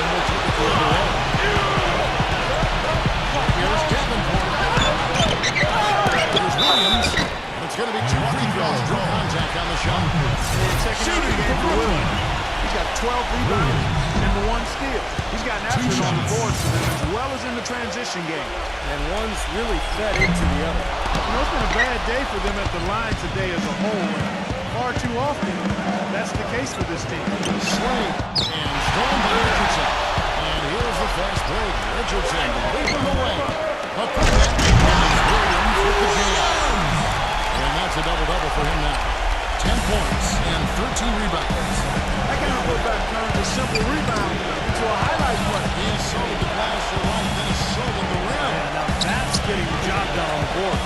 going to be 2 free throws. Drew contact on the shot. And checking out the game for Will. He's got 12 rebounds and 1 steal. He's got an effort on the board for them as well as in the transition game. And one's really fed into the other. You know, it's been a bad day for them at the line today as a whole. Far too often, that's the case for this team. Swing and stolen by Richardson. And here's the fast break. Richardson leading the way. A putback. Williams with the jam. And that's a double-double for him now. 10 points and 13 rebounds. That kind of putback turns a simple rebound into a highlight play. He assaulted the glass to the right, then assaulted the rim. And now that's getting the job done on the board.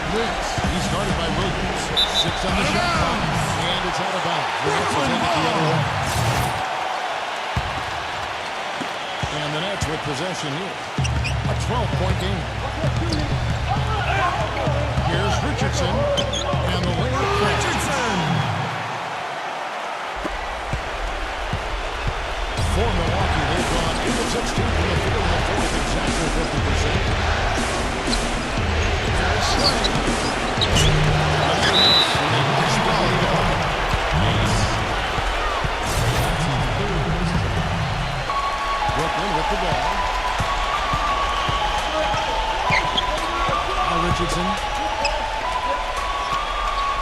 He started by Williams. 6 on the shot clock. And it's out of bounds. The Nets will take it the other way. And the Nets with possession here. A 12-point game. Here's Richardson. And the layup. Richardson! For Milwaukee, they've gone 8 of 16 from the field in the fourth, exactly 50%. Brooklyn with the ball. Now Richardson.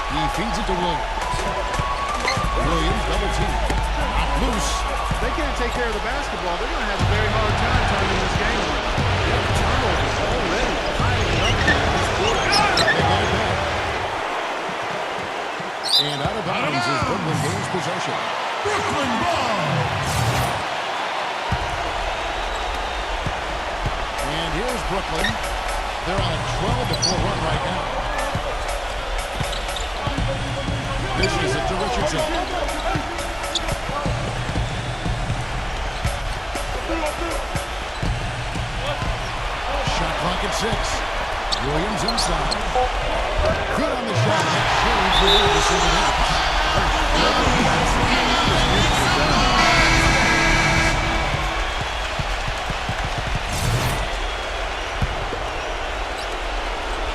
He feeds it to Williams. Williams double team. Not loose. If they can't take care of the basketball, they're going to have a very hard time turning this game around. Turnovers already piling up in this quarter. They get it back. And out of bounds as Brooklyn gains possession. Brooklyn ball. And here's Brooklyn. They're on a 12-4 run right now. This is it to Richardson. Shot clock at 6. Williams inside. Good on the shot. That shows the Williams in the net.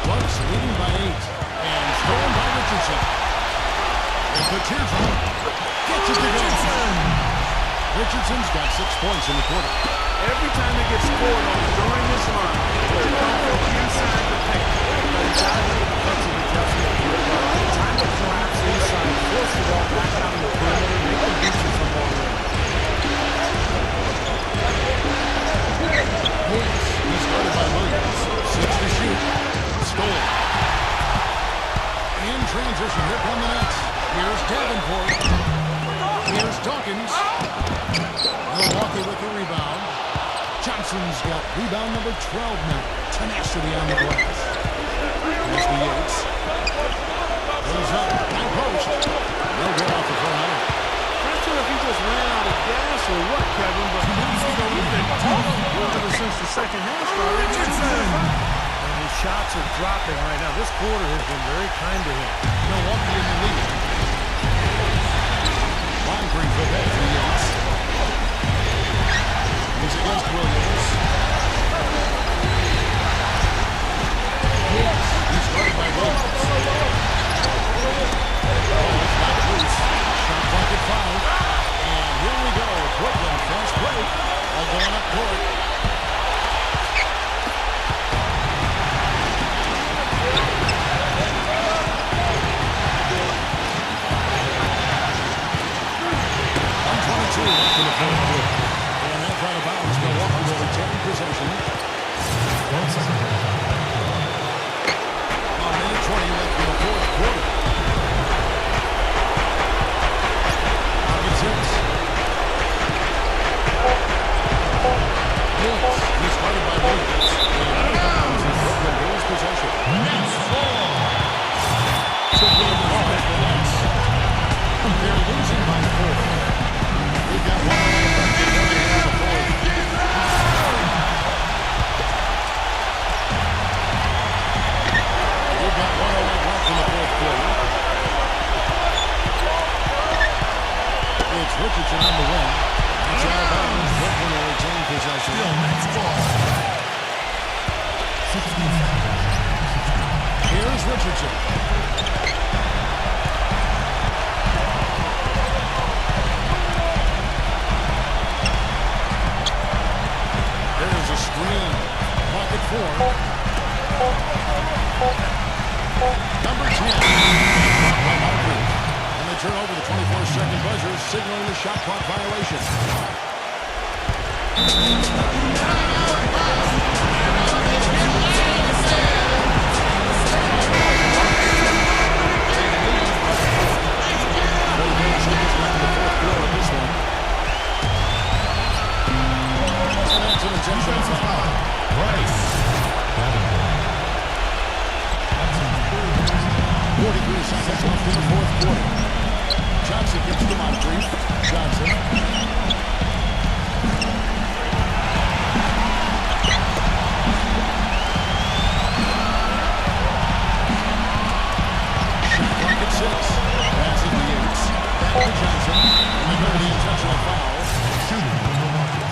Bucks leading by 8. And stolen by Richardson. And Pacheco gets it to Richardson. Richardson's got 6 points in the quarter. Every time they get scored on during this run, they come from inside the paint. But he's got to make a defensive adjustment. Time to collapse inside, force the ball back out in the perimeter, make them beat you from all around. Hicks, he started by Williams. 6 to shoot. Stolen. In transition, here come the Nets. Here's Davenport. Here's Dawkins. Milwaukee with the rebound. Johnson's got rebound number 12 now. Tenacity on the glass. Here's the Yates. Goes up. High post. They'll get off the front end. Not sure if he just ran out of gas or what, Kevin, but he's been tough ever since the second half started. And his shots are dropping right now. This quarter has been very kind to him. Milwaukee in the lead. Line brings the ball for Yates. He's against Williams. He started by Williams. Oh, it's not loose. Shot clock at 5. And here we go. Brooklyn fast break. All going up court. Left in the fourth quarter. And that's out of bounds. Milwaukee will retain possession. A minute 20 left in the fourth quarter. It's Hicks. He started by Williams. And out of bounds as Brooklyn gains possession. Nets fall. Simply ball for the Nets. They're losing by 4. We've got 1 minute left to go in the fourth. We've got 1 minute left in the fourth quarter. It's Richardson on the win. It's out of bounds. Brooklyn will retain possession. Still Nets ball. Here's Richardson. There's a screen. Pocket 4. Number 10. And they turn over the 24-second buzzer, signaling the shot clock violation. And that's an intentional foul. Rice. 43 seconds left in the fourth quarter. Johnson gets the Moncrief. Johnson. Shot clock at 6. Passes the Yates. Back to Johnson. And they go to the intentional foul. Shooting from Milwaukee.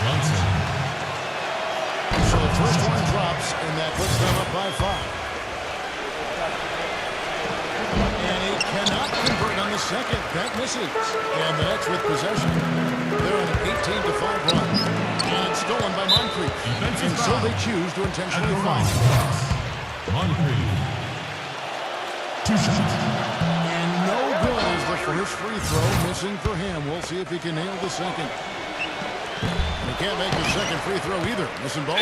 Johnson. So the first one drops, and that puts them up by 5. And he cannot convert on the second. That misses. And the Nets with possession. They're on an 18-5 run. And it's stolen by Moncrief. Defensive And so foul. they choose to intentionally At the foul. line. Moncrief. 2 shots. And no good is the first free throw missing for him. We'll see if he can nail the second. And he can't make the second free throw either. Missing both.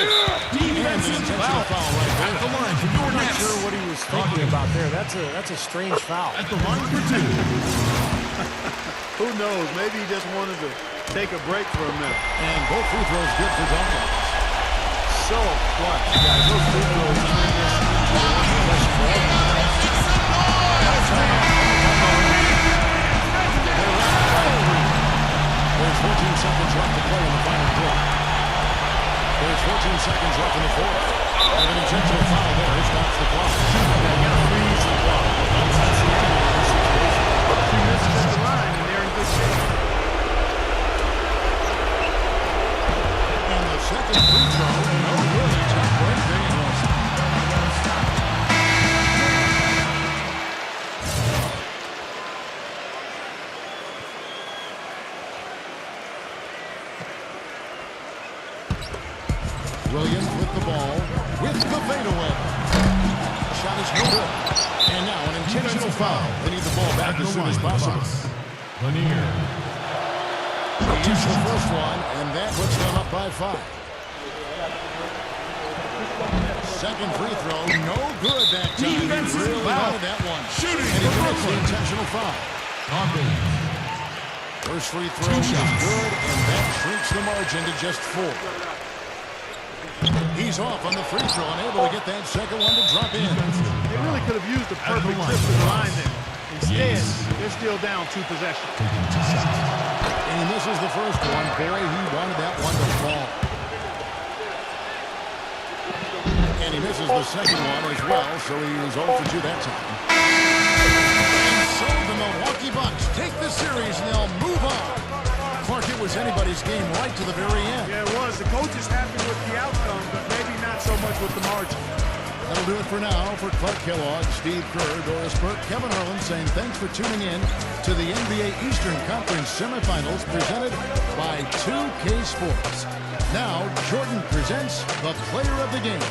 Defensive Intentional foul right there. At the line for your I'm not Nets. sure what he was thinking about there. That's a strange foul. At the line for 2. Who knows? Maybe he just wanted to take a break for a minute. And both free throws good for Duncan. So clutch. Guys, those free throws turn this into a possession ball. There's 14 seconds left to play in the final quarter. There's 14 seconds left in the fourth. And an intentional foul there stops the clock. Freeze the clock. That's the end of this situation. If he misses at the line, and they're in good shape. And the second free throw, no good. Top break, Dave Wilson. Williams with the ball, with the fadeaway. Shot is no good. And now an intentional foul. They need the ball back as soon as possible. Lanier. He used the first one, and that puts them up by 5. Second free throw, no good that time. Defensive Really foul. wanted that one. Shooting And he for commits the Brooklyn. intentional foul. Hawkins. First free throw is good, and that shrinks the margin to just 4. He's off on the free throw and able to get that second one to drop in. They really could have used the At the perfect line. trip to the line there. Instead, Yes. they're still down 2 possessions. Taking 2 shots. And he misses the first one. Barry, he wanted that one to fall. And he misses the second one as well, so he is 0 for 2 that time. And so the Milwaukee Bucks take the series and they'll move on. Clark, it was anybody's game right to the very end. Yeah, it was. The coach is happy with the outcome, but maybe not so much with the margin. That'll do it for now. For Clark Kellogg, Steve Kerr, Doris Burke, Kevin Harlan saying thanks for tuning in to the NBA Eastern Conference Semifinals presented by 2K Sports. Now, Jordan presents the player of the game.